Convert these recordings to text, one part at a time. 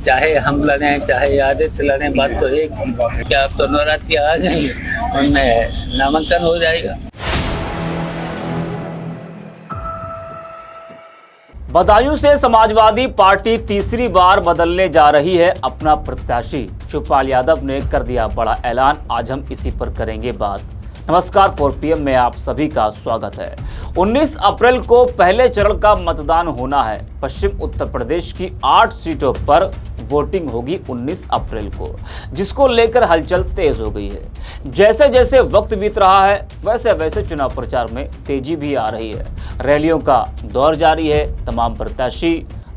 चाहे हम लड़े चाहे आदित्य लड़े, बात तो एक ही। क्या अब तो नवरात्रि आ जाएंगे, उनमें नामांकन हो जाएगा। बदायूं से समाजवादी पार्टी तीसरी बार बदलने जा रही है अपना प्रत्याशी। शिवपाल यादव ने कर दिया बड़ा ऐलान। आज हम इसी पर करेंगे बात। नमस्कार, 4 PM में आप सभी का स्वागत है। 19 अप्रैल को पहले चरण का मतदान होना है। पश्चिम उत्तर प्रदेश की 8 सीटों पर वोटिंग होगी 19 अप्रैल को, जिसको लेकर हलचल तेज हो गई है। जैसे जैसे वक्त बीत रहा है वैसे वैसे चुनाव प्रचार में तेजी भी आ रही है। रैलियों का दौर जारी है। तमाम प्रत्याशी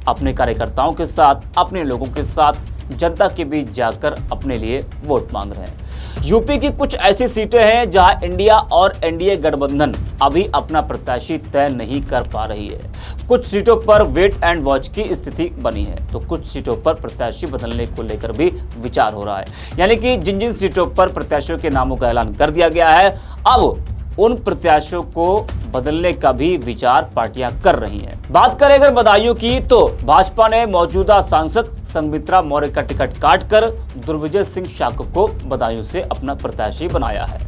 अपने कार्यकर्ताओं के साथ, अपने लोगों के साथ जनता के बीच जाकर अपने लिए वोट मांग रहे हैं। यूपी की कुछ ऐसी सीटें हैं जहां इंडिया और एनडीए गठबंधन अभी अपना प्रत्याशी तय नहीं कर पा रही है। कुछ सीटों पर वेट एंड वॉच की स्थिति बनी है, तो कुछ सीटों पर प्रत्याशी बदलने को लेकर भी विचार हो रहा है। यानी कि जिन जिन सीटों पर प्रत्याशियों के नामों का ऐलान कर दिया गया है, अब उन प्रत्याशियों को बदलने का भी विचार पार्टियां कर रही हैं। बात करें अगर बदायूं की, तो भाजपा ने मौजूदा सांसद संघमित्रा मौर्य का टिकट काटकर दुर्विजय सिंह शाक्य को बदायूं से अपना प्रत्याशी बनाया है।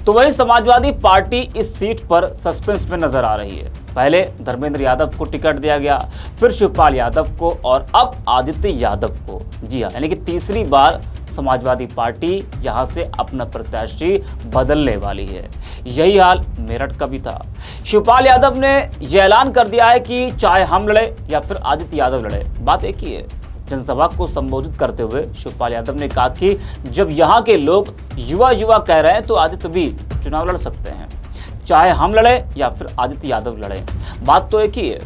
तो वहीं समाजवादी पार्टी इस सीट पर सस्पेंस में नजर आ रही है। पहले धर्मेंद्र यादव को टिकट दिया गया, फिर शिवपाल यादव को और अब आदित्य यादव को। जी हाँ, यानी कि तीसरी बार समाजवादी पार्टी यहां से अपना प्रत्याशी बदलने वाली है। यही हाल मेरठ का भी था। शिवपाल यादव ने यह ऐलान कर दिया है कि चाहे हम लड़े या फिर आदित्य यादव लड़े, बात एक ही है। जनसभा को संबोधित करते हुए शिवपाल यादव ने कहा कि जब यहां के लोग युवा कह रहे हैं तो आदित्य भी चुनाव लड़ सकते हैं, चाहे हम लड़े या फिर आदित्य यादव लड़े, बात तो एक ही है।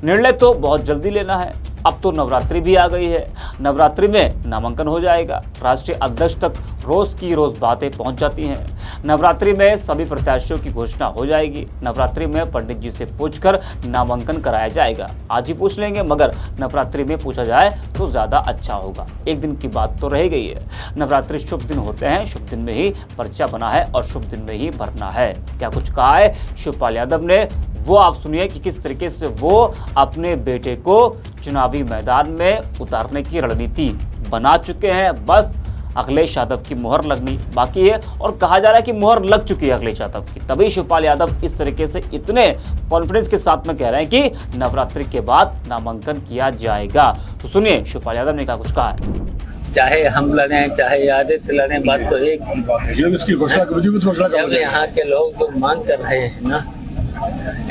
निर्णय तो बहुत जल्दी लेना है। अब तो नवरात्रि भी आ गई है। नवरात्रि में नामांकन हो जाएगा। राष्ट्रीय अध्यक्ष तक रोज की रोज बातें पहुंच जाती हैं। नवरात्रि में सभी प्रत्याशियों की घोषणा हो जाएगी। नवरात्रि में पंडित जी से पूछकर नामांकन कराया जाएगा। आज ही पूछ लेंगे, मगर नवरात्रि में पूछा जाए तो ज्यादा अच्छा होगा। एक दिन की बात तो रह गई है। नवरात्रि शुभ दिन होते हैं, शुभ दिन में ही पर्चा बना है और शुभ दिन में ही भरना है। क्या कुछ कहा है शिवपाल यादव ने, वो आप सुनिए कि किस तरीके से वो अपने बेटे को चुनावी मैदान में उतारने की रणनीति बना चुके हैं। बस अखिलेश यादव की मुहर लगनी बाकी है, और कहा जा रहा है कि मुहर लग चुकी है अखिलेश यादव की। तभी शिवपाल यादव इस तरीके से इतने कॉन्फिडेंस के साथ में कह रहे हैं कि नवरात्रि के बाद नामांकन किया जाएगा। तो सुनिए शिवपाल यादव ने क्या कुछ कहा है। चाहे हम लड़े चाहे आदित्य लड़े, बात तो एक ही। जब यहाँ के लोग जो मांग कर रहे हैं ना,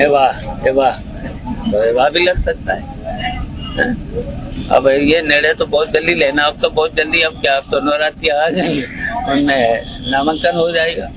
एवा तो एवा भी लग सकता है। अब ये निर्णय तो बहुत जल्दी लेना। अब तो बहुत जल्दी, अब क्या, अब तो नवरात्रि आ जाएंगे, उनमें नामांकन हो जाएगा।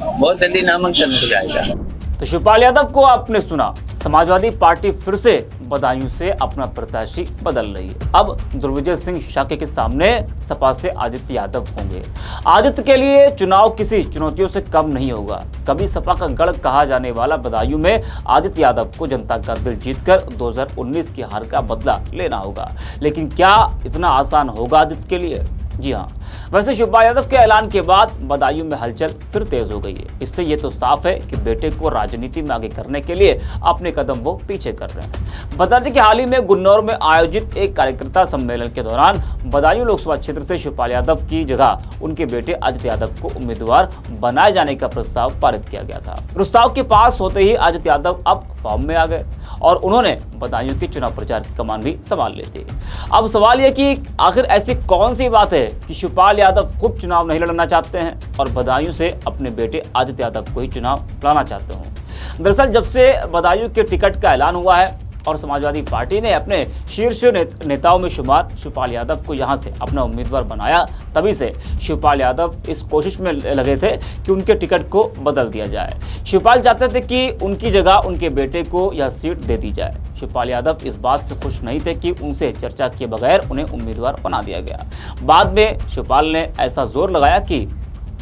बहुत जल्दी नामांकन हो जाएगा। तो शिवपाल यादव को आपने सुना। समाजवादी पार्टी फिर से बदायूं से अपना प्रत्याशी बदल रही है। अब दुर्विजय सिंह शाक्य के सामने सपा से आदित्य यादव होंगे। आदित्य के लिए चुनाव किसी चुनौतियों से कम नहीं होगा। कभी सपा का गढ़ कहा जाने वाला बदायूं में आदित्य यादव को जनता का दिल जीतकर 2019 की हार का बदला लेना होगा। लेकिन क्या इतना आसान होगा आदित्य के लिए? जी हाँ, वैसे शिवपाल यादव के ऐलान के बाद बदायूं में हलचल फिर तेज हो गई है। इससे ये तो साफ है कि बेटे को राजनीति में आगे करने के लिए अपने कदम वो पीछे कर रहे हैं। बता दें कि हाल ही में गुन्नौर में आयोजित एक कार्यकर्ता सम्मेलन के दौरान बदायूं लोकसभा क्षेत्र से शिवपाल यादव की जगह उनके बेटे आदित्य यादव को उम्मीदवार बनाए जाने का प्रस्ताव पारित किया गया था। प्रस्ताव के पास होते ही आदित्य यादव अब फॉर्म में आ गए और उन्होंने बदायूं के चुनाव प्रचार की कमान भी संभाल ली थी। अब सवाल यह कि आखिर ऐसी कौन सी बात है कि शिवपाल यादव खुद चुनाव नहीं लड़ना चाहते हैं और बदायूं से अपने बेटे आदित्य यादव को ही चुनाव लड़ना चाहते हो। दरअसल जब से बदायूं के टिकट का ऐलान हुआ है और समाजवादी पार्टी ने अपने शीर्ष नेताओं में शुमार शिवपाल यादव को यहां से अपना उम्मीदवार बनाया, तभी से शिवपाल यादव इस कोशिश में लगे थे कि उनके टिकट को बदल दिया जाए। शिवपाल चाहते थे कि उनकी जगह उनके बेटे को यह सीट दे दी जाए। शिवपाल यादव इस बात से खुश नहीं थे कि उनसे चर्चा किए बगैर उन्हें उम्मीदवार बना दिया गया। बाद में शिवपाल ने ऐसा जोर लगाया कि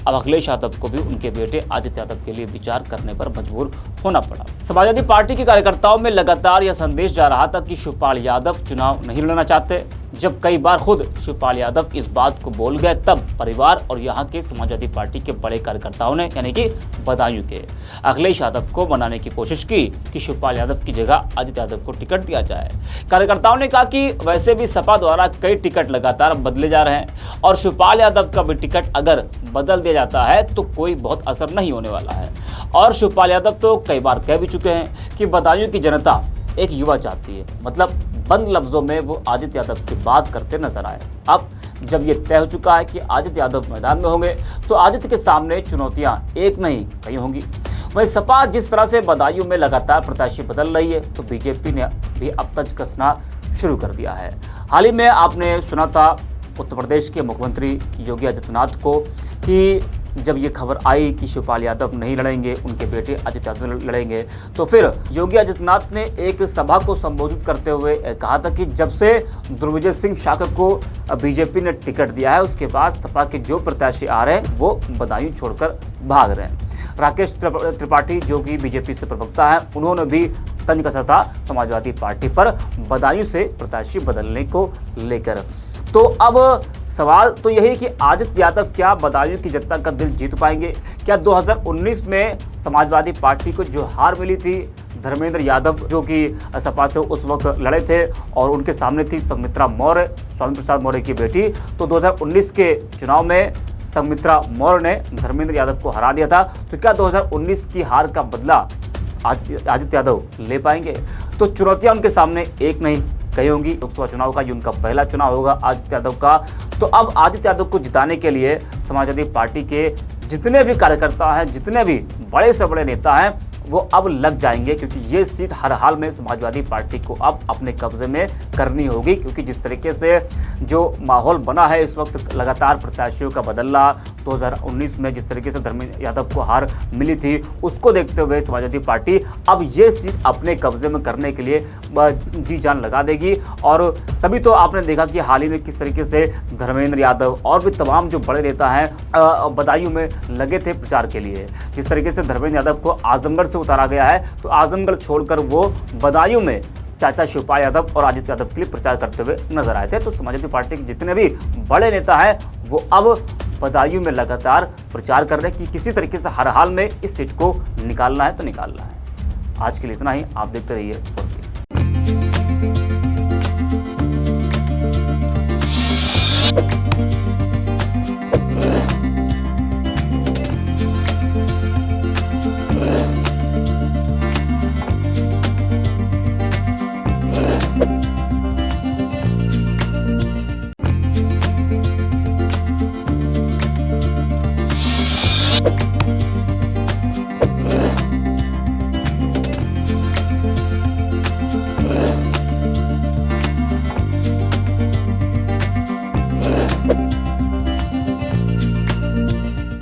अब अखिलेश यादव को भी उनके बेटे आदित्य यादव के लिए विचार करने पर मजबूर होना पड़ा। समाजवादी पार्टी के कार्यकर्ताओं में लगातार यह संदेश जा रहा था कि शिवपाल यादव चुनाव नहीं लड़ना चाहते। जब कई बार खुद शिवपाल यादव इस बात को बोल गए, तब परिवार और यहाँ के समाजवादी पार्टी के बड़े कार्यकर्ताओं ने यानी कि बदायूं के अखिलेश यादव को मनाने की कोशिश की कि शिवपाल यादव की जगह आदित्य यादव को टिकट दिया जाए। कार्यकर्ताओं ने कहा कि वैसे भी सपा द्वारा कई टिकट लगातार बदले जा रहे हैं और शिवपाल यादव का भी टिकट अगर बदल दिया जाता है तो कोई बहुत असर नहीं होने वाला है। और शिवपाल यादव तो कई बार कह भी चुके हैं कि बदायूं की जनता एक युवा चाहती है, मतलब बंद लफ्जों में वो आदित्य यादव की बात करते नजर आए। अब जब ये तय हो चुका है कि आदित्य यादव मैदान में होंगे तो आदित्य के सामने चुनौतियां एक नहीं कई होंगी। वहीं सपा जिस तरह से बदायूं में लगातार प्रत्याशी बदल रही है तो बीजेपी ने भी अब तक कसना शुरू कर दिया है। हाल ही में आपने सुना था उत्तर प्रदेश के मुख्यमंत्री योगी आदित्यनाथ को कि जब ये खबर आई कि शिवपाल यादव नहीं लड़ेंगे, उनके बेटे आदित्य यादव लड़ेंगे, तो फिर योगी आदित्यनाथ ने एक सभा को संबोधित करते हुए कहा था कि जब से दुर्विजय सिंह शाक्य को बीजेपी ने टिकट दिया है उसके बाद सपा के जो प्रत्याशी आ रहे हैं वो बदायूं छोड़कर भाग रहे हैं। राकेश त्रिपाठी जो कि बीजेपी से प्रवक्ता है, उन्होंने भी तंज कसा था समाजवादी पार्टी पर बदायूं से प्रत्याशी बदलने को लेकर। तो अब सवाल तो यही कि आदित्य यादव क्या बदायूं की जनता का दिल जीत पाएंगे? क्या 2019 में समाजवादी पार्टी को जो हार मिली थी, धर्मेंद्र यादव जो कि सपा से उस वक्त लड़े थे और उनके सामने थी संघमित्रा मौर्य, स्वामी प्रसाद मौर्य की बेटी, तो 2019 के चुनाव में संघमित्रा मौर्य ने धर्मेंद्र यादव को हरा दिया था। तो क्या 2019 की हार का बदला आदित्य यादव ले पाएंगे? तो चुनौतियां उनके सामने एक नहीं कही होंगी। लोकसभा चुनाव का ये उनका पहला चुनाव होगा आदित्य यादव का। तो अब आदित्य यादव को जिताने के लिए समाजवादी पार्टी के जितने भी कार्यकर्ता हैं, जितने भी बड़े से बड़े नेता हैं, वो अब लग जाएंगे, क्योंकि ये सीट हर हाल में समाजवादी पार्टी को अब अपने कब्जे में करनी होगी। क्योंकि जिस तरीके से जो माहौल बना है इस वक्त, लगातार प्रत्याशियों का बदलना, 2019 में जिस तरीके से धर्मेंद्र यादव को हार मिली थी, उसको देखते हुए समाजवादी पार्टी अब ये सीट अपने कब्जे में करने के लिए जी जान लगा देगी। और तभी तो आपने देखा कि हाल ही में किस तरीके से धर्मेंद्र यादव और भी तमाम जो बड़े नेता हैं बदायूं में लगे थे प्रचार के लिए। जिस तरीके से धर्मेंद्र यादव को आजमगढ़ से उतारा गया है, तो आजमगढ़ छोड़कर वो बदायूं में चाचा शिवपाल यादव और आदित्य यादव के लिए प्रचार करते हुए नजर आए थे। तो समाजवादी पार्टी के जितने भी बड़े नेता हैं वो अब बदायूं में लगातार प्रचार कर रहे हैं कि किसी तरीके से हर हाल में इस सीट को निकालना है तो निकालना है। आज के लिए इतना ही। आप देखते रहिए 4PM।